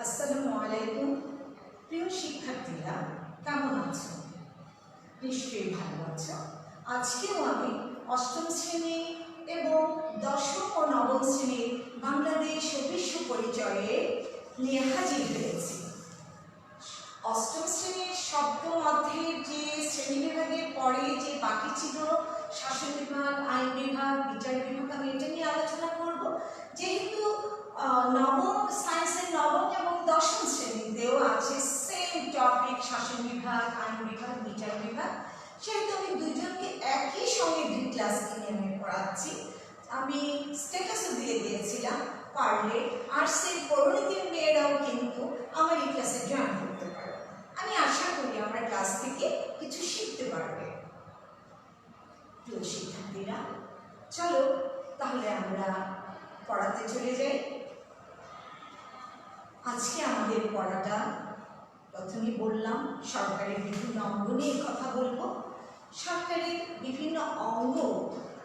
আসসালামু আলাইকুম। প্রিয় শিক্ষার্থীরা, কেমন আছো? নিশ্চয়ই ভালো আছো। আজকেও আমি অষ্টম শ্রেণী এবং দশম ও নবম শ্রেণীর বাংলাদেশ ও বিশ্ব পরিচয়ে নিয়ে হাজির হয়েছি। অষ্টম শ্রেণীর সপ্তম অধ্যায়ের যে শ্রেণীবিভাগের পরে যে বাকি ছিল শাসন বিভাগ, আইন বিভাগ, বিচার বিভাগ, আমি এটা নিয়ে আলোচনা করব। যেহেতু নবম সায়েন্সের নবম এবং দশম শ্রেণীতেও আছে সেম টপিক, শাসন বিভাগ, আইন বিভাগ, বিচার বিভাগ, সেহেতু আমি দুজনকে একই সঙ্গে দুই ক্লাস নিয়ে আমি পড়াচ্ছি। আমি স্ট্যাটাসও দিয়ে দিয়েছিলাম, পারলে আর্টসের পরিণতির মেয়েরাও কিন্তু আমার এই ক্লাসে জয়েন করতে পারে। আমি আশা করি আমার ক্লাস থেকে কিছু শিখতে পারবে। প্রিয় শিক্ষার্থীরা, চলো তাহলে আমরা পড়াতে চলে যাই। আজকে আমাদের পড়াটা প্রথমেই বললাম সরকারের বিভিন্ন অঙ্গ নিয়ে কথা বলবো। সরকারের বিভিন্ন অঙ্গ,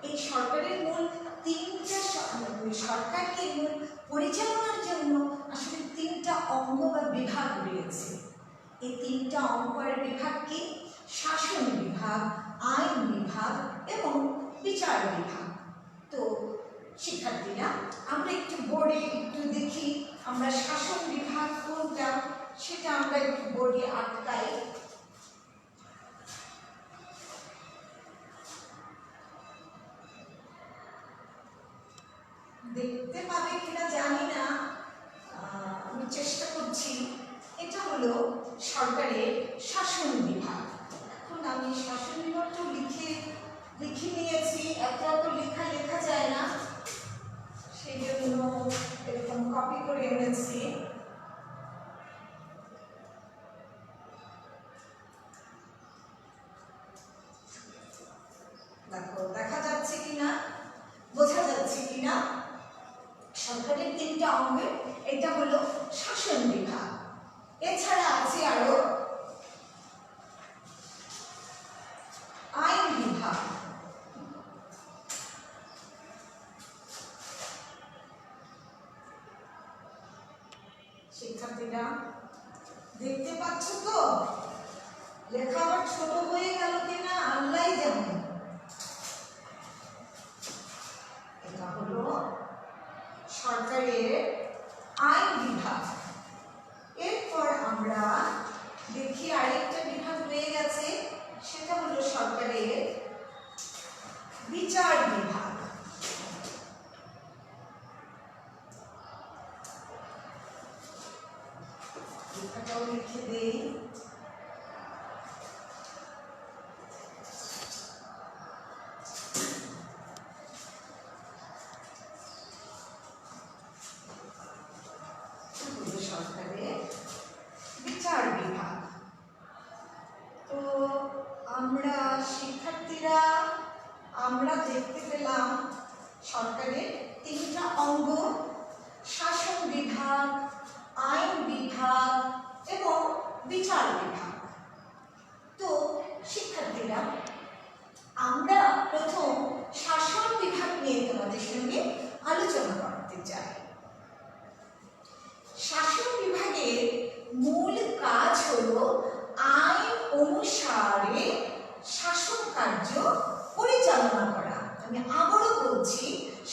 এই সরকারের মূল তিনটা, সরকারকে মূল পরিচালনার জন্য আসলে তিনটা অঙ্গ বা বিভাগ রয়েছে। এই তিনটা অঙ্গ আর বিভাগ কি? শাসন বিভাগ, আইন বিভাগ এবং বিচার বিভাগ। তো শিক্ষার্থীরা, আমরা একটু বোর্ডে একটু দেখি আমরা শাসন বিভাগ কোনটা সেটা আমরা একটু বোর্ডে আটকাই। দেখতে পাবে কিনা জানি না, আমি চেষ্টা করছি। এটা হলো সরকারের শাসন বিভাগ। এখন আমি শাসন বিভাগটা লিখে নিয়েছি, এত লেখা যায় না, সেই জন্য এরকম কপি করে এনেছি। দেখো, দেখা যাচ্ছে কিনা, বোঝা যাচ্ছে কিনা? সরকারের তিনটা অঙ্গে এটা হলো শাসন বিভাগ। এছাড়া আছে আরো আইন বিভাগ। শিক্ষার্থীরা দেখতে পাচ্ছ তো? লেখা আবার ছোট হয়ে গেল কিনা আল্লাহ জানে। এটা হলো সরকারের আইন বিভাগ। এরপর আমরা দেখি আরেকটা বিভাগ রয়ে গেছে, সেটা হলো সরকারের বিচার বিভাগ। লেখাটাও লিখে দেই। সরকারের বিচার বিভাগ। তো আমরা শিক্ষার্থীরা আমরা দেখতে পেলাম সরকারের তিনটা অঙ্গ, শাসন বিভাগ, আইন বিভাগ এবং বিচার বিভাগ। তো শিক্ষার্থীরা, আমরা প্রথম শাসন বিভাগ নিয়ে তোমাদের সঙ্গে আলোচনা করতে চাই। শাসন বিভাগের মূল কাজ হলো আইন অনুসারে শাসন কার্য পরিচালনা করা। আমি আবারও বলছি,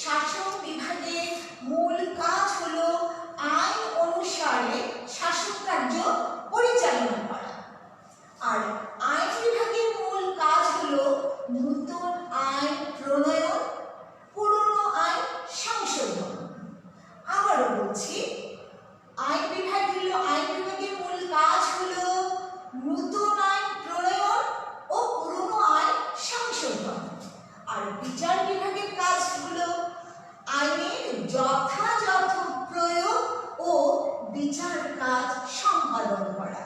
শাসন বিভাগের মূল কাজ হলো আইন অনুসারে শাসন কার্য পরিচালনা করা। আর আইন বিভাগের মূল কাজ হলো নতুন আইন প্রণয়ন, পুরনো আইন সংশোধন। আবারও বলছি, আইন বিভাগের মূল কাজ হলো নতুন আইন প্রণয়ন ও পুরনো আইন সংশোধন। আর বিচার বিভাগের কাজ হলো আইনের যথাযথ প্রয়োগ ও বিচার কাজ সম্পাদন করা।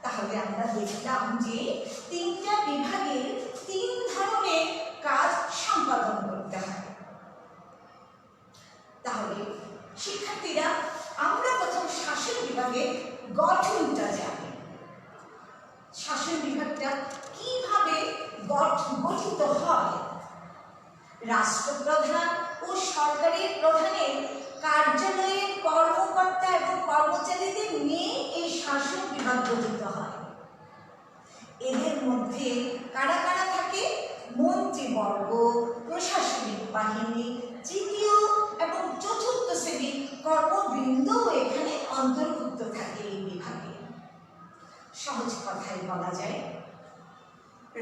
তাহলে আমরা দেখলাম যে তিনটা বিভাগের তিন ধরনের কাজ সম্পাদন করতে হয়। তাহলে শিক্ষার্থীরা, আমরা প্রথম শাসন বিভাগের গঠনটা জানি। শাসন বিভাগটা কিভাবে গঠিত হয়? রাষ্ট্রপ্রধান ও সরকারের প্রধানের কার্যালয়ের কর্মকর্তা এবং কর্মচারীদের কর্মবৃন্দ এখানে অন্তর্ভুক্ত থাকে এই বিভাগে। সহজ কথায় বলা যায়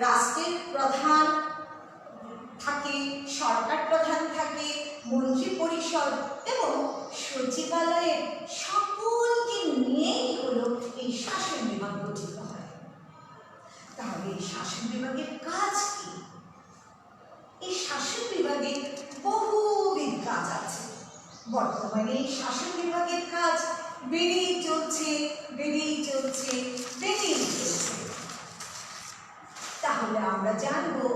রাষ্ট্রের প্রধান থাকে, সরকার প্রধান থাকে, মন্ত্রী পরিষদ এবং সচিবালয়ের সকলকে নিয়েই হলো এই শাসন বিভাগ গঠিত হয়। তাহলে এই শাসন বিভাগের কাজ কি? এই শাসন বিভাগের বহুবিধ কাজ আছে। বর্তমানে এই শাসন বিভাগের কাজ বেড়েই চলছে। তাহলে আমরা জানবো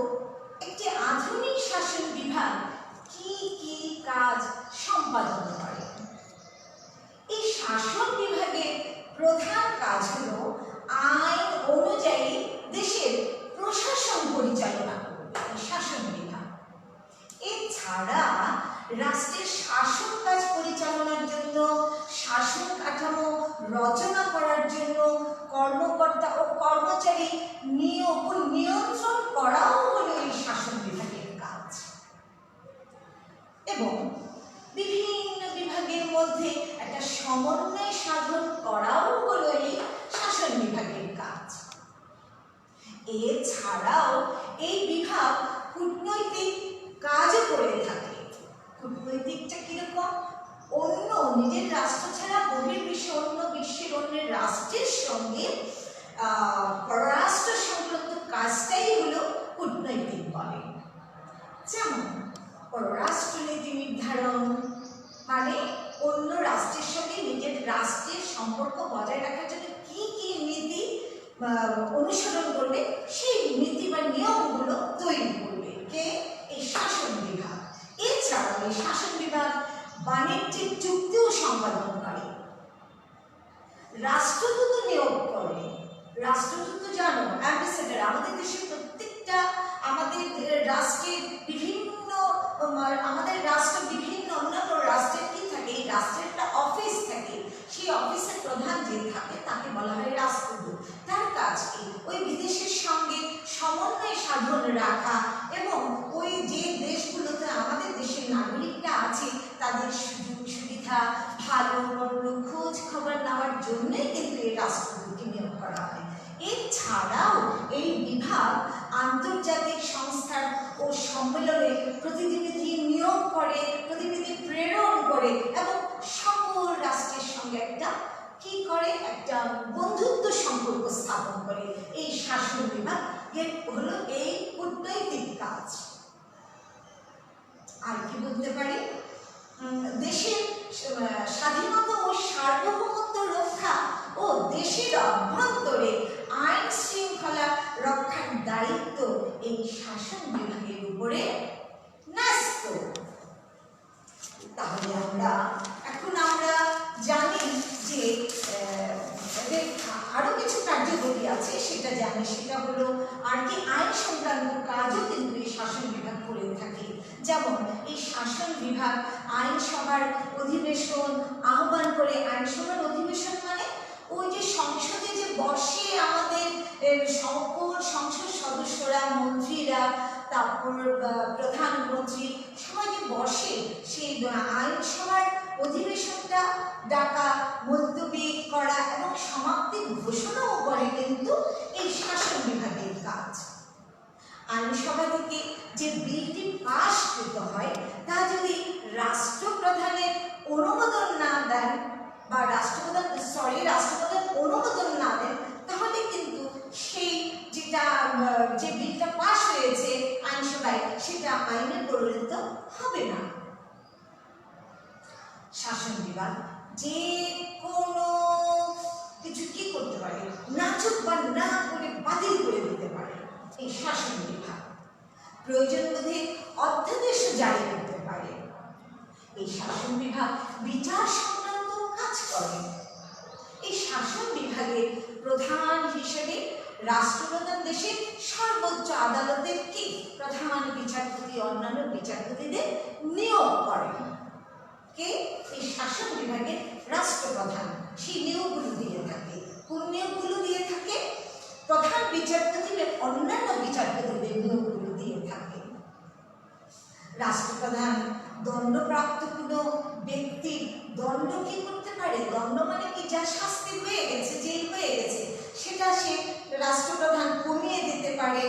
একটি আধুনিক শাসন বিভাগ কি কি কাজ সম্পাদন করে। এই শাসন বিভাগের প্রধান কাজ হলো আইন অনুযায়ী দেশের প্রশাসন পরিচালনা করবে এই শাসন বিভাগ। এছাড়া রাষ্ট্রের শাসন কাজ পরিচালনার জন্য, শাসন কাঠামো রচনা করার জন্য কর্মকর্তা ও কর্মচারী নিয়োগ ও নিয়ন্ত্রণ করাও হলো এই শাসন বিভাগের কাজ। এবং বিভিন্ন বিভাগের মধ্যে একটা সমন্বয় সাধন করাও হলো এই শাসন বিভাগের কাজ। এছাড়াও এই বিভাগ কূটনৈতিক কাজও করে থাকে। কূটনৈতিকটা কিরকম? অন্য নিজের রাষ্ট্র ছাড়া বহির্বিশ্বে অন্য বিশ্বের অন্যের রাষ্ট্রের সঙ্গে পররাষ্ট্র সংক্রান্ত কাজটাই হলো কূটনৈতিক বলে। যেমন পররাষ্ট্র নীতি নির্ধারণ, মানে অন্য রাষ্ট্রের সঙ্গে নিজের রাষ্ট্রের সম্পর্ক বজায় রাখার জন্য কি কি নীতি অনুসরণ করবে সেই নীতি বা নিয়মগুলো তৈরি করবে কে? এই শাসন বিভাগ। এছাড়াও এই শাসন বিভাগ বাণিজ্যিক চুক্তিও সম্পাদন করে, রাষ্ট্রদূত নিয়োগ করে। রাষ্ট্রদূত জানো অ্যাম্বাসেডর, আমাদের দেশের প্রত্যেকটা আমাদের রাষ্ট্রের বিভিন্ন অন্যান্য রাষ্ট্রের কি থাকে, এই রাষ্ট্রের একটা অফিস থাকে, সেই অফিসের প্রধান যে থাকে তাকে বলা হয় রাষ্ট্রদূত। তার কাজ কি? ওই বিদেশের সঙ্গে সমন্বয় সাধন রাখা এবং ওই যে দেশগুলোতে আমাদের দেশের নাগরিকরা আছে তাদের সুযোগ সুবিধা, ভালো মন্দ খোঁজ খবর নেওয়ার জন্যই কিন্তু এই রাষ্ট্রদূতকে নিয়োগ করা হয়। এছাড়াও এই বিভাগ আন্তর্জাতিক সংস্থান ও সম্মেলনে প্রতিনিধি নিয়োগ করে, প্রতিনিধি প্রেরণ করে এবং সকল রাষ্ট্রের সঙ্গে একটা কি করে, একটা বন্ধুত্ব সম্পর্ক স্থাপন করে। এই শাসন বিভাগ হলো এই কূটনৈতিক কাজ। আর কি বলতে পারি? দেশের স্বাধীনতা ও সার্বভৌমত্ব রক্ষা ও দেশের অভ্যন্তরে আইন শৃঙ্খলা রক্ষার দায়িত্ব এই শাসন বিভাগের উপরে ন্যস্ত। তাহলে এখন আমরা জানি যে আরো কিছু কার্যকরী আছে, সেটা জানি। সেটা হলো আর কি, আইন সংক্রান্ত কাজও কিন্তু এই শাসন বিভাগ করে থাকে। যেমন এই শাসন বিভাগ আইনসভার অধিবেশন আহ্বান করে। আইনসভার অধিবেশন মানে ওই যে সংসদে যে বসে আমাদের সকল সংসদ সদস্যরা, মন্ত্রীরা, তারপর প্রধানমন্ত্রী সবাই যে বসে, সেই আইনসভার অধিবেশনটা ডাকা, মুলতবি করা এবং সমাপ্তি ঘোষণাও করে কিন্তু এই শাসন বিভাগের কাজ। আইনসভা থেকে যে বিলটি পাশ করতে হয় তা যদি রাষ্ট্রপ্রধানের অনুমোদন না দেন বা রাষ্ট্রপ্রধান অনুমোদন না দেন, তাহলে কিন্তু সেই যে বিলটা পাশ হয়েছে আইনসভায় সেটা আইনে পরিণত হবে না। শাসন বিভাগ যে কোনো কিছু কি করতে পারে, নাচুক বা না করে বাতিল করে দিতে পারে এই শাসন বিভাগ। প্রয়োজন বোধে অধ্যাদেশ জারি করতে পারে। এই শাসন বিভাগ বিচার সংক্রান্ত কাজ করে। এই শাসন বিভাগের প্রধান হিসেবে রাষ্ট্রপ্রধান দেশের সর্বোচ্চ আদালতের কি প্রধান বিচারপতি, অন্যান্য বিচারপতিদের নিয়োগ করেন কে? এই শাসন বিভাগের রাষ্ট্রপ্রধান সেই নিয়োগগুলো দিয়ে থাকে। কোন নিয়োগগুলো দিয়ে থাকে? প্রধান বিচারপতিদের অন্যান্য বিচারপতিদের নিয়োগগুলো দিয়ে থাকে। রাষ্ট্রপ্রধান দণ্ডপ্রাপ্ত কোনো ব্যক্তির দণ্ড দণ্ড কি করতে পারে? দণ্ড মানে কি, যা শাস্তি হয়ে গেছে, জেল হয়ে গেছে, সেটা সে রাষ্ট্রপ্রধান কমিয়ে দিতে পারে।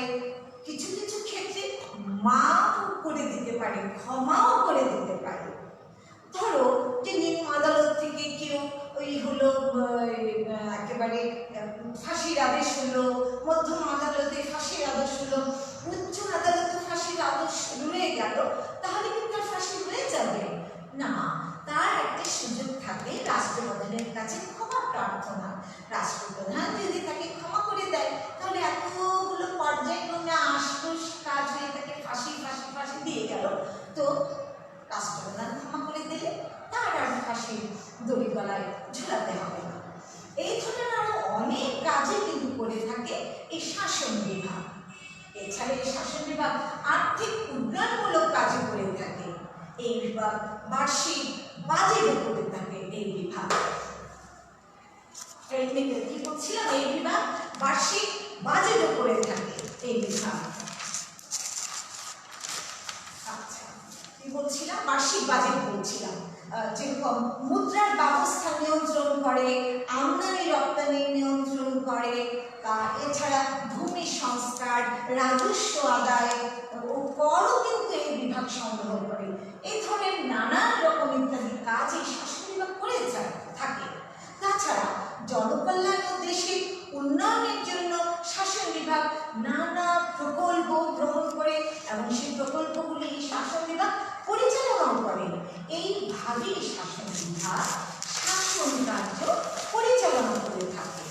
কিছু কিছু ক্ষেত্রে মাফ করে দিতে পারে, ক্ষমাও করে দিতে পারে। ধরো যে নিম্ন আদালত থেকে কেউ ওই হলো একেবারে ফাঁসির আদেশ হলো, মধ্যম আদালতে ফাঁসির আদেশ হলো, উচ্চ আদালতে ফাঁসির আদেশ রয়ে গেল, তাহলে কি তার ফাঁসি হয়ে যাবে? না, তার একটা সুযোগ থাকে রাষ্ট্রপ্রধানের কাছে ক্ষমা প্রার্থনা। রাষ্ট্রপ্রধান যদি তাকে ক্ষমা করে দেয়, তাহলে এতগুলো পর্যায়ক্রমে আশুষ কাজ হয়ে তাকে ফাঁসি ফাঁসি ফাঁসি দিয়ে গেল। তো রাষ্ট্রপ্রধান ক্ষমা করে দিলে তার আর ফাঁসির দড়ি গলায় ঝুলাতে হবে না। এই ধরনের আরো অনেক কাজে কিন্তু করে থাকে এই শাসন বিভাগ। এছাড়া এই শাসন বিভাগ আর্থিক উন্নয়নমূলক কাজে করে থাকে। এই বিভাগ বার্ষিক বাজেটও করে থাকে। এই বিভাগ কি বলছিলাম, এই বিভাগ বার্ষিক বাজেটও করে থাকে। এই বিভাগ বলছিলাম, বার্ষিক বাজেট বলছিলাম, যেরকম মুদ্রার ব্যবস্থা নিয়ন্ত্রণ করে, আমদানি রপ্তানি নিয়ন্ত্রণ করে, এছাড়া ভূমি সংস্কার, রাজস্ব আদায় ও করও কিন্তু এই বিভাগ সংগ্রহ করে। এই ধরনের নানান রকম ইত্যাদি কাজ এই শাসন বিভাগ করে থাকে। তাছাড়া জনকল্যাণ ও দেশের উন্নয়নের জন্য শাসন বিভাগ নানা প্রকল্প গ্রহণ করে এবং সেই প্রকল্পগুলি শাসন বিভাগ পরিচালনা করে। এইভাবেই শাসন বিভাগ শাসন কার্য পরিচালনা করে থাকে।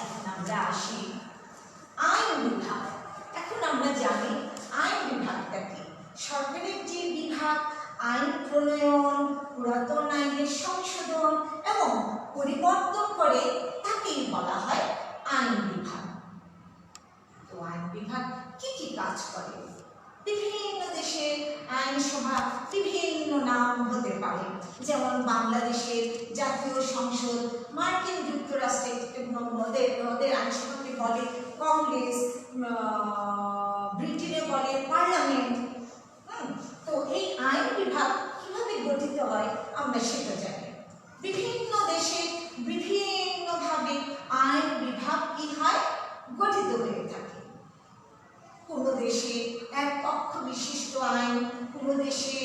এখন আমরা আসি আইন বিভাগ। এখন আমরা জানি আইন বিভাগটা কি। সরকারের যে বিভাগ আইন প্রণয়ন, পুরাতন আইনের সংশোধন এবং পরিবর্তন করে, তাকেই বলা হয় আইন বিভাগ। তো আইন বিভাগ কি কি কাজ করে? বিভিন্ন দেশের আইনসভা বিভিন্ন নাম হতে পারে, যেমন বাংলাদেশের জাতীয় সংসদ, মার্কিন যুক্তরাষ্ট্রের ওদের আইনসভাকে বলে কংগ্রেস, ব্রিটেনে বলে পার্লামেন্ট। তো এই আইন বিভাগ কিভাবে গঠিত হয় আমরা সেটা জানি। বিভিন্ন দেশে বিভিন্নভাবে আইন বিভাগ কি হয়, গঠিত হয়ে থাকে। কোনো দেশে এক কক্ষ বিশিষ্ট আইন, কোনো দেশে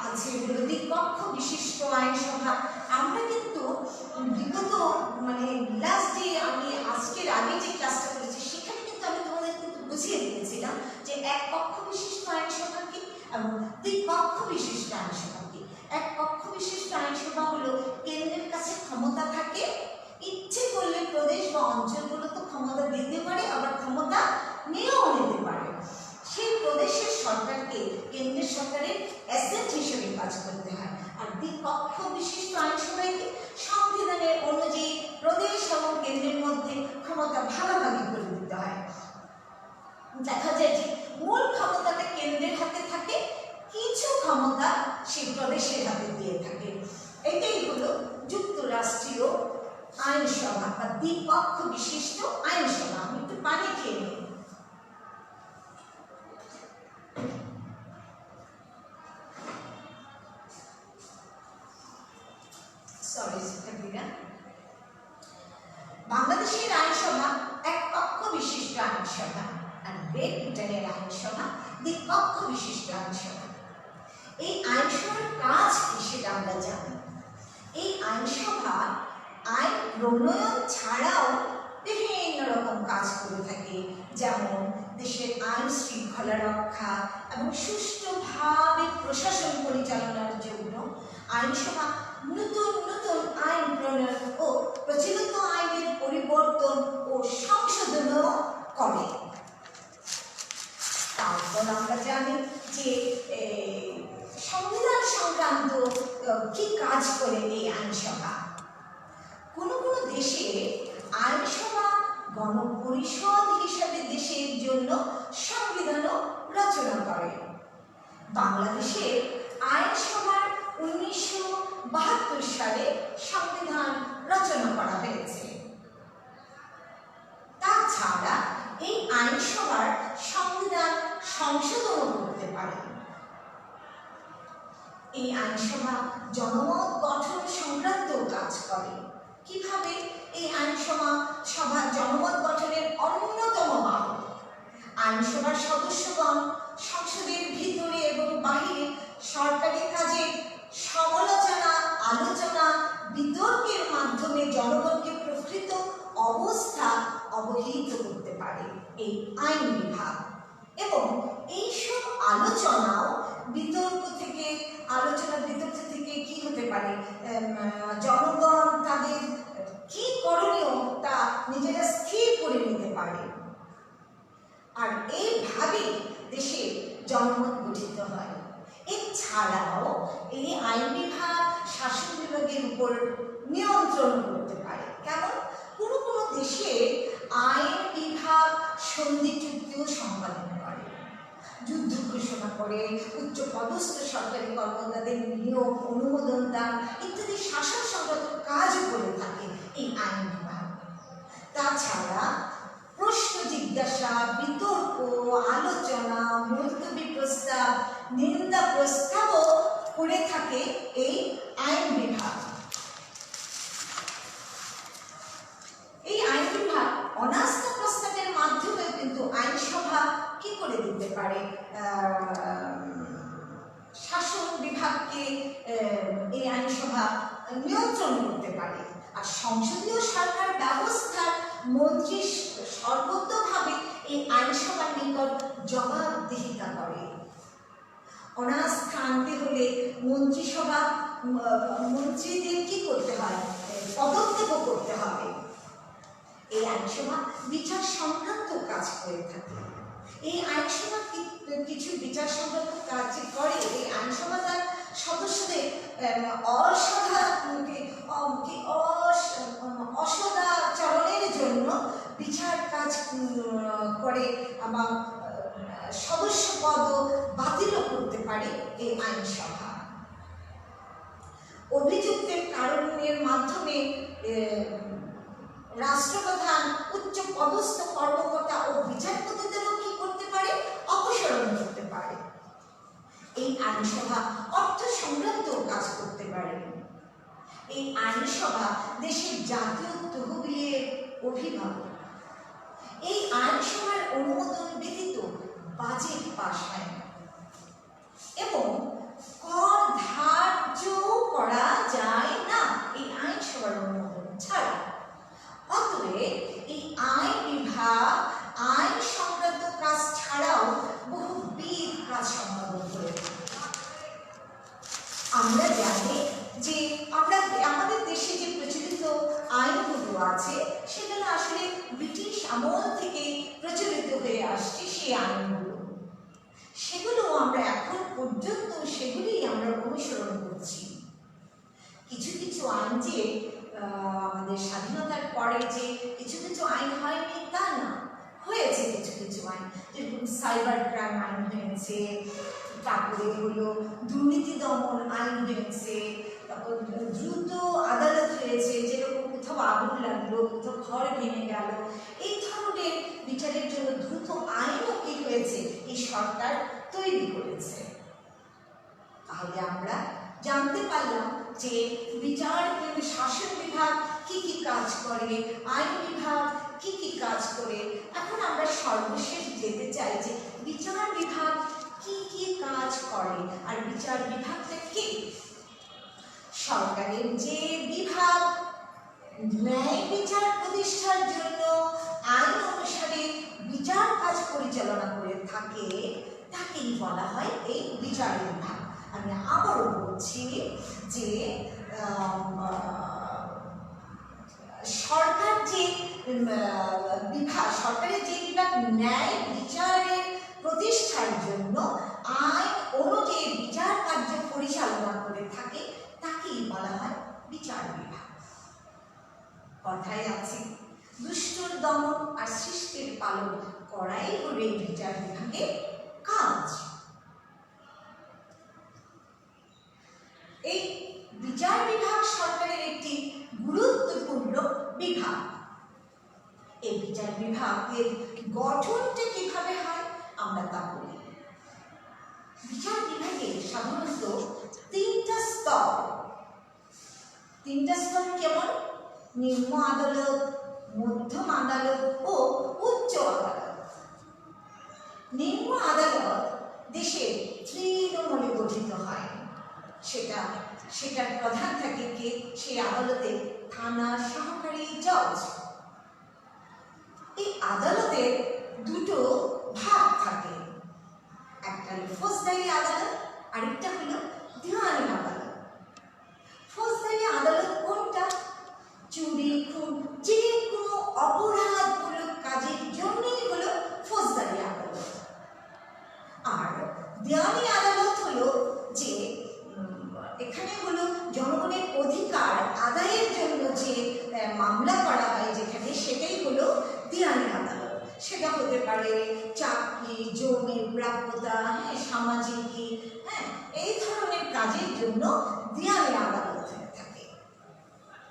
আছে দ্বিকক্ষ বিশিষ্ট আইনসভা। আমরা কিন্তু বিগত লাস্ট যে আমি আজকের আগে যে ক্লাসটা করেছি, সেখানে কিন্তু আমি তোমাদের কিন্তু বুঝিয়ে দিয়েছিলাম যে এক কক্ষ বিশিষ্ট আইনসভা কি এবং দ্বিকক্ষ বিশিষ্ট আইনসভা কি। এক কক্ষ বিশিষ্ট আইনসভা হলো কেন্দ্রের কাছে ক্ষমতা থাকে, ইচ্ছে করলে প্রদেশ বা অঞ্চলগুলো তো ক্ষমতা দিতে পারে, আবার ক্ষমতা নিয়েও নিতে পারে। সেই প্রদেশের সরকারকে কেন্দ্রের সরকারের এজেন্ট হিসেবে কাজ করতে হয়। আর দ্বিকক্ষ বিশিষ্ট আইনসভায় কি সংবিধানের অনুযায়ী প্রদেশ এবং কেন্দ্রের মধ্যে ক্ষমতা ভাগাভাগি করে দিতে হয়। দেখা যায় যে মূল ক্ষমতাটা কেন্দ্রের হাতে থাকে, কিছু ক্ষমতা সেই প্রদেশের হাতে দিয়ে থাকে। এটাই হলো যুক্তরাষ্ট্রীয় আইনসভা বা দ্বিকক্ষ বিশিষ্ট আইনসভা। আমি একটু পানি খেয়ে নিই। বাংলাদেশের আইনসভা এক কক্ষ বিশিষ্ট আইনসভা, আর গ্রেট ব্রিটেনের আইনসভা দ্বিকক্ষ বিশিষ্ট আইনসভা। এই আইনসভার কাজ কি সেটা আমরা জানি। এই আইনসভা আইন প্রণয়ন ছাড়াও বিভিন্ন রকম কাজ করে থাকে, যেমন দেশের আইন শৃঙ্খলা রক্ষা এবং সুষ্ঠুভাবে প্রশাসন পরিচালনার জন্য আইনসভা নতুন নতুন আইন প্রণয়ন ও প্রচলিত আইনের পরিবর্তন ও সংশোধনও করে। তারপর আমরা জানি যে সংবিধান সংক্রান্ত কি কাজ করে এই আইনসভা। কোনো কোনো দেশে আইনসভা গণপরিষদ হিসেবে দেশের জন্য সংবিধানও রচনা করে। বাংলাদেশের আইনসভার 1972 সালে সংবিধান রচনা করা হয়েছে। তাছাড়া এই আইনসভার সংবিধান সংশোধনও করতে পারে। এই আইনসভা জনমত কিভাবে এই আইনসভা জনমত গঠনের অন্যতম বাহক। আইনসভার সদস্যগণ সংসদের ভিতরে এবং বাহিরে সরকারি কাজে সমালোচনা, আলোচনা, বিতর্কের মাধ্যমে জনগণকে প্রকৃত অবস্থা অবহিত করতে পারে এই আইন বিভাগ। এবং এইসব আলোচনাও বিতর্ক থেকে কি হতে পারে, জনগণ তাদের কি করণীয় তা নিজেরা স্থির করে নিতে পারে। আর এইভাবে দেশে জনমত গঠিত হয়। এছাড়াও এই আইন বিভাগ শাসন বিভাগের উপর নিয়ন্ত্রণ করতে পারে। কেমন? কোনো কোনো দেশে আইন বিভাগ সন্ধি চুক্তিও সম্পাদন করে, যুদ্ধ ঘোষণা করে, উচ্চ পদস্থ সরকারি কর্মকর্তাদের নিয়োগ, অনুমোদন দান ইত্যাদি শাসন সংক্রান্ত কাজও করে থাকে এই আইন বিভাগ। তাছাড়া প্রশ্ন জিজ্ঞাসা, বিতর্ক, আলোচনা, মুলতবি প্রস্তাব, নিন্দা প্রস্তাবও করে থাকে এই আইন বিভাগ। এই আইন বিভাগ অনাস্থা প্রস্তাবের মাধ্যমে কিন্তু আইনসভা কি করে দিতে পারে, শাসন বিভাগকে এই আইনসভা নিয়ন্ত্রণ করতে পারে। আর সংসদীয় সরকার ব্যবস্থার মন্ত্রী সর্বতোভাবে এই আইনসভার নিকট জবাবদিহিতা করে। অনাস্থা আনতে হলে মন্ত্রীদের কি করতে হয়, পদত্যাগ করতে হবে। এই আইনসভা বিচার সংক্রান্ত কাজ করে থাকে। এই আইনসভা কিছু বিচার সংক্রান্ত কাজ করে। এই আইনসভা তার সদস্যদের অসদাচরণের জন্য বিচার কাজ করে, আবার সদস্য পদ বাতিলও করতে পারে এই আইনসভা। অভিযুক্তের কারণের মাধ্যমে রাষ্ট্রপ্রধান, উচ্চ পদস্থ কর্মকর্তা ও বিচারপতিদেরও কি করতে পারে, অপসারণ করতে পারে। এই আইনসভা অর্থ সংক্রান্ত কাজ করতে পারে। এই আইনসভা দেশের জাতীয় তহবিলের অভিভাবক। এই আইনসভার অনুমোদন ব্যতীত বাজেট পাস হয় না এবং কর ধার্যও করা যায় না এই আইনসভার অনুমোদন ছাড়া। অতএব এই আইন বিভাগ আইন সংক্রান্ত কাজ ছাড়াও বহুবিধ কাজ সম্পাদন করে। আমরা জানি যে আমাদের দেশে যে প্রচলিত আইনগুলো আছে সেগুলো আসলে ব্রিটিশ আমল থেকে প্রচলিত হয়ে আসছে। সেই আইনগুলো সেগুলো আমরা এখন পর্যন্ত সেগুলি আমরা অনুসরণ করছি। কিছু কিছু আইন যে আমাদের স্বাধীনতার পরে যে কিছু কিছু আইন হয়নি তা না, হয়েছে কিছু কিছু আইন, যেরকম সাইবার ক্রাইম আইন হয়েছে, তারপরে হলো দুর্নীতি দমন আইন হয়েছে, তারপর দ্রুত আদালত হয়েছে, যেরকম কোথাও আগুন লাগলো, কোথাও ঘর ভেঙে গেল, এই ধরনের বিচারের জন্য দ্রুত আইনও কি হয়েছে এই সরকার তৈরি করেছে। তাহলে আমরা জানতে পারলাম যে বিচার শাসন বিভাগ কি কি কাজ করে, আইন বিভাগ কি কি কাজ করে। এখন আমরা সর্বশেষ যেতে চাই যে বিচার বিভাগ কি কি কাজ করে আর বিচার বিভাগটা কি। সরকারের যে বিভাগ ন্যায় বিচার প্রতিষ্ঠার জন্য আইন অনুসারে বিচার কাজ পরিচালনা করে থাকে তাকেই বলা হয় এই বিচার বিভাগ। আমি আবারও বলছি যে সরকারের যে বিভাগ ন্যায় বিচারের প্রতিষ্ঠার জন্য আইন অনুযায়ী বিচার কার্য পরিচালনা করে থাকে তাকেই বলা হয় বিচার বিভাগ। কথায় আছে দুষ্টর দমন আর সৃষ্টির পালন করাই হলো এই বিচার বিভাগের কাজ। এই বিচার বিভাগ সরকারের একটি গুরুত্বপূর্ণ বিভাগ। এই বিচার বিভাগের গঠনটা কিভাবে হয় আমরা তা বলি। বিচার বিভাগে সাধারণত তিনটা স্তর কেমন? নিম্ন আদালত, মধ্যম আদালত ও উচ্চ আদালত। নিম্ন আদালত দেশের তৃণমূলে গঠিত হয়। সেটার প্রধান থাকে কে? সেই আদালতে থানা সহকারী জজ। এই আদালতের দুটো ভাগ থাকে, একটা হলো ফৌজদারি আদালত, আরেকটা হলো দিওয়ানি আদালত। ফৌজদারি আদালত কোনটা? চুরি, খুন, যে কোনো অপরাধমূলক কাজের জন্যই হলো ফৌজদারি আদালত। আর দেওয়ানি আদালত হলো যে এখানে হলো জনগণের অধিকার আদায়ের জন্য যে মামলা করা হয় যেখানে, সেটাই হলো দেওয়ানি আদালত। সেটা হতে পারে চাকরি, জমির প্রাপ্যতা, সামাজিক, এই ধরনের কাজের জন্য দেওয়ানি আদালত হয়ে থাকে।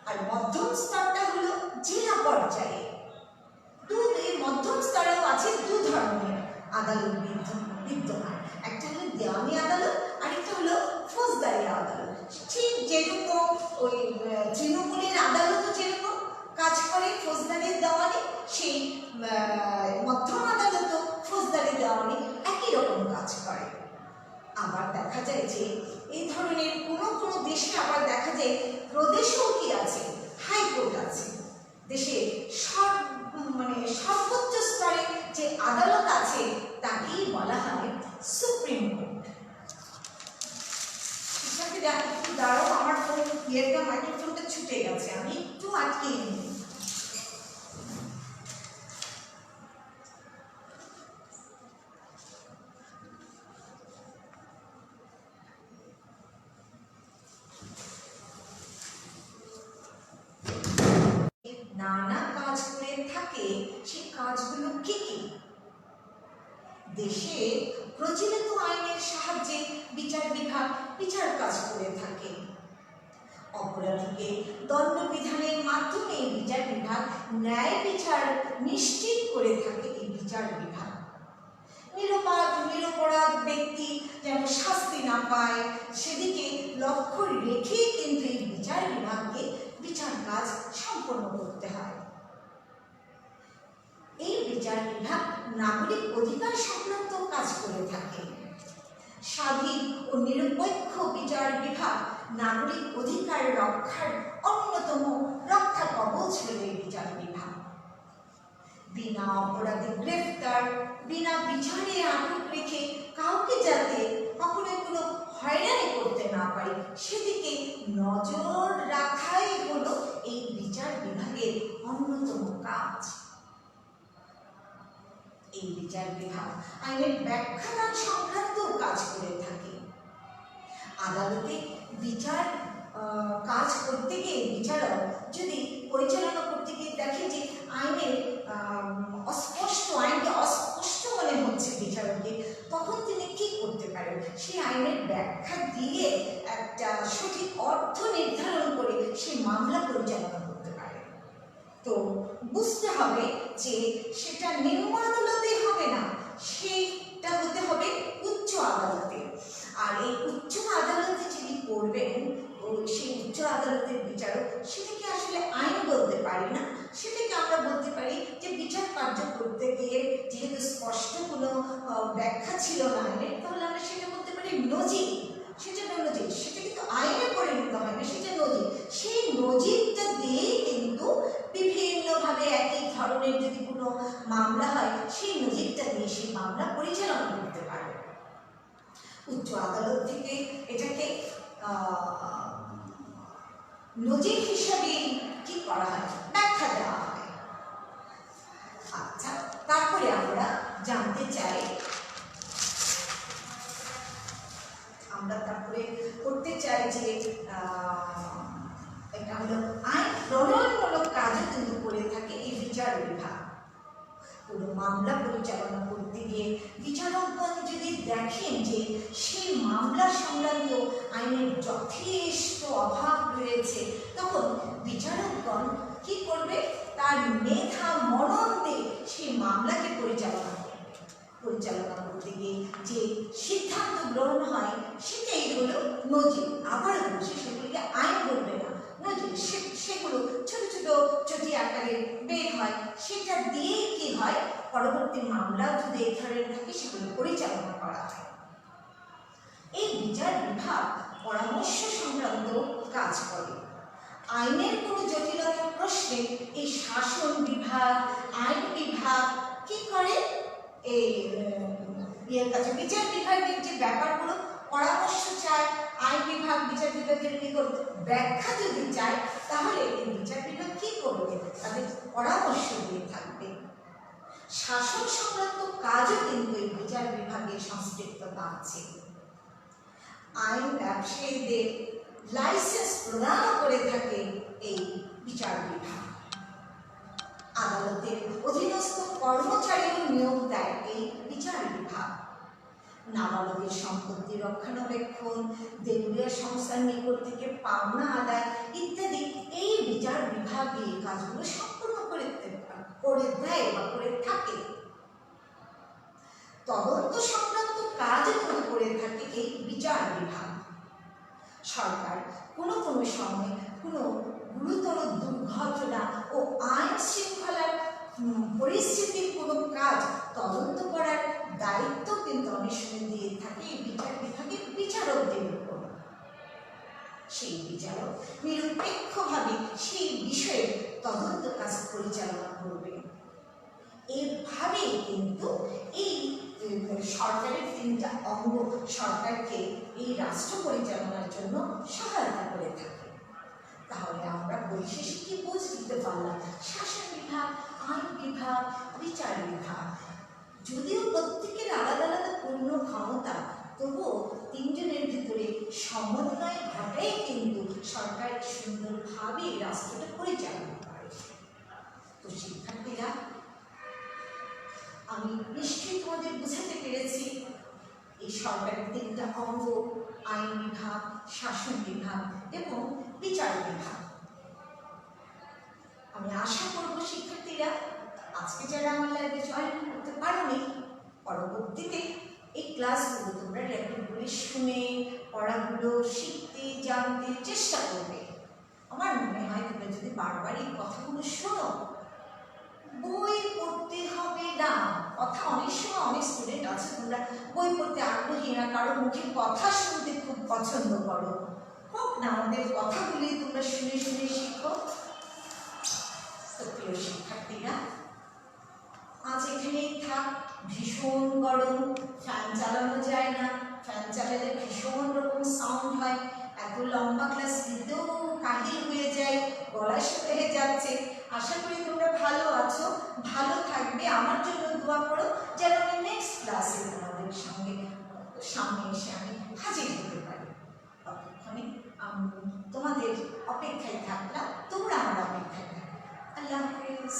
আর মধ্যম স্তরটা হলো জেলা পর্যায়ে। এই মধ্যম স্তরেও আছে দু ধরনের আদালত বিদ্যমান, একটা হলো দেওয়ানি আদালত, আরেকটা হলো ফৌজদারি আদালত। ঠিক যেরকম ওই তৃণমূলের আদালতও যেরকম কাজ করে ফৌজদারি দেওয়ানি, সেই মধ্যম আদালতও ফৌজদারি দেওয়ানি একই রকম কাজ করে। আবার দেখা যায় যে এই ধরনের কোনো দেশে আবার দেখা যায় প্রদেশেও কি আছে, হাইকোর্ট আছে। দেশে সর্বোচ্চ স্তরে যে আদালত আছে তাকেই বলা হয় সুপ্রিম কোর্ট। একটু দাঁড়াও, আমার মাইক্রোফোনটা ছুটে গেছে, আমি একটু আটকে নিই। নানা কাজ করে থাকে, সেই কাজগুলো কি কি? দেশে প্রচলিত আইনের সাহায্যে বিচার বিভাগ বিচার কাজ করে থাকে। অপরাধীকে দণ্ড বিধানের মাধ্যমে বিচার বিভাগ ন্যায় বিচার নিশ্চিত করে থাকে। এই বিচার বিভাগ নিরপরাধ ব্যক্তি যেন শাস্তি না পায় সেদিকে লক্ষ্য রেখে কিন্তু এই বিচার বিভাগকে বিচার কাজ সম্পন্ন করতে হয়। এই বিচার বিভাগ নাগরিক অধিকার সংক্রান্ত কাজ করে থাকে। স্বাধীন ও নিরপেক্ষ বিচার বিভাগ নাগরিক অধিকার রক্ষার অন্যতম রক্ষা কবচ হল এই বিচার বিভাগ। বিনা অপরাধে গ্রেফতার, বিনা বিচারে আটক রেখে কাউকে যাতে কখনো কোনো হয়রানি করতে না পারে সেদিকে নজর রাখাই হলো এই বিচার বিভাগের অন্যতম কাজ। এই বিচার বিভাগ আইনের ব্যাখ্যাদান সংক্রান্ত কাজ করে থাকে। আদালতে বিচার কাজ করতে গিয়ে বিচারক যদি পরিচালনা করতে গিয়ে দেখে যে আইনকে অস্পষ্ট মনে হচ্ছে বিচারককে, তখন তিনি কি করতে পারেন? সেই আইনের ব্যাখ্যা দিয়ে একটা সঠিক অর্থ নির্ধারণ করে সেই মামলা পরিচালনা করতে পারে। তো বুঝতে হবে যে সেটা নিম্ন আদালতে হবে না, সেটা হতে হবে উচ্চ আদালতে। আর এই উচ্চ আদালতে যিনি করবেন, সেই উচ্চ আদালতের বিচারক, সেটাকে আসলে আইন বলতে পারি না, সেটাকে আমরা বলতে পারি যে বিচার কার্য করতে গিয়ে যেহেতু স্পষ্ট কোনো ব্যাখ্যা ছিল না আইনের, তাহলে আমরা সেটা বলতে পারি নজির। সেটা নজির, সেটা কিন্তু আইনে পরিণত হয় না, সেটা নজির। সেই নজিরটা দিয়েই কিন্তু বিভিন্নভাবে একই ধরনের যদি কোনো মামলা হয়, সেই নজিরটা দিয়ে সেই মামলা পরিচালনা করতে পারে। উচ্চ আদালত থেকে এটাকে নজির হিসাবে কি করা হয়, ব্যাখ্যা দেওয়া হয়। আচ্ছা, তারপরে আমরা জানতে চাই, তারপরে করতে চাই যে এটা হলো আইন প্রণয়নমূলক কাজও কিন্তু করে থাকে এই বিচার বিভাগ। কোনো মামলা পরিচালনা করতে গিয়ে বিচারকগণ যদি দেখেন যে সেই মামলা সংক্রান্ত আইনের যথেষ্ট অভাব রয়েছে, তখন বিচারকগণ কি করবে? তার মেধা মনন দিয়ে সেই মামলাকে পরিচালনা করতে গিয়ে যে সিদ্ধান্ত গ্রহণ হয় সেটাই হলো নজির। আবার বলছি, সেগুলিকে আইন বলবে না, নজির। সেগুলো ছোট ছোট সেটা দিয়েই কি হয়, পরবর্তী মামলা যদি এই ধরনের থাকে সেগুলো পরিচালনা করা হয়। এই বিচার বিভাগ পরামর্শ সংক্রান্ত কাজ করে। আইনের কোনো জটিলতার প্রশ্নে এই শাসন বিভাগ, আইন বিভাগ কি করে, এই কাছে বিচার বিভাগের যে ব্যাপারগুলো পরামর্শ চায়, আইন বিভাগ বিচার বিভাগের নিকট ব্যাখ্যা যদি চায়, তাহলে এই বিচার বিভাগ কি করবে, তাদের পরামর্শ দিয়ে থাকবে। শাসন সংক্রান্ত কাজও কিন্তু এই বিচার বিভাগের সংশ্লিষ্টতা আছে। আইন ব্যবসায়ীদের লাইসেন্স প্রদান করে থাকে এই বিচার বিভাগ। আদালতের অধীনস্থ কর্মচারীও নিয়োগ দেয় এই বিচার বিভাগ। নাবালকের সম্পত্তি রক্ষণাবেক্ষণ, দেউলিয়া সংস্থার নিকট থেকে পাওনা আদায় ইত্যাদি এই বিচার বিভাগ এই কাজগুলো সম্পূর্ণ করে দেয় বা করে থাকে। তদন্ত সংক্রান্ত কাজগুলো করে থাকে এই বিচার বিভাগ। সরকার কোনো সময় কোনো গুরুতর দুর্ঘটনা ও আইন শৃঙ্খলার পরিস্থিতির কোনো কাজ তদন্ত করার দায়িত্ব কিন্তু অনেক সময় দিয়ে থাকে এই বিচার বিভাগের বিচারকদের উপর। সেই বিচারক নিরপেক্ষভাবে সেই বিষয়ে তদন্ত কাজ পরিচালনা করবে। এভাবেই কিন্তু এই সরকারের তিনটা অঙ্গ সরকারকে এই রাষ্ট্র পরিচালনার জন্য সহায়তা করে থাকে। তাহলে আমরা পরিশেষে কি বুঝতে পারলাম, শাসন বিভাগ, আইন বিভাগ, বিচার বিভাগ যদিও প্রত্যেকের আলাদা আলাদা পূর্ণ ক্ষমতা, তবুও তিনজনের ভিতরে সমন্বয় ঘটাই কিন্তু সরকার সুন্দরভাবে এই রাষ্ট্রটা পরিচালনা করে। তো শিক্ষার্থীরা, আমি নিশ্চয়ই তোমাদের বুঝাতে পেরেছি এই সরকারের তিনটা অঙ্গ, আইন বিভাগ, শাসন বিভাগ এবং বিচার বিভাগ। আমি আশা করব শিক্ষার্থীরা, আজকে যারা আমার লাইভে জয়েন করতে পারোনি, পরবর্তীতে এই ক্লাসগুলো তোমরা রেকর্ডগুলি শুনে পড়াগুলো শিখতে জানতে চেষ্টা করবে। আমার মনে হয় তোমরা যদি বারবার এই কথাগুলো শোনো, বই পড়তে হবে না। কথা অনেক সময় অনেক স্টুডেন্ট আছে তোমরা বই পড়তে আগ্রহী না, কারো মুখে কথা শুনতে খুব পছন্দ করো। হোক না, আমাদের কথাগুলি তোমরা শুনে শুনে শিখো। তো প্রিয় শিক্ষার্থীরা, আজ এখানেই থাক। ভীষণ গরম, ফ্যান চালানো যায় না, ফ্যান চালালে ভীষণ রকম সাউন্ড হয়। এত লম্বা ক্লাস দিতেও কাহিল হয়ে যায়, গলা শুকিয়ে যাচ্ছে। আশা করি তোমরা ভালো আছো, ভালো থাকবে। আমার জন্য দোয়া করো যেন আমি নেক্সট ক্লাসে তোমাদের সামনে এসে আমি হাজির হতে পারি। ততক্ষণে তোমাদের অপেক্ষায় থাকলাম, তোমরা আমার অপেক্ষায় থাকবে। আল্লাহ হাফেজ।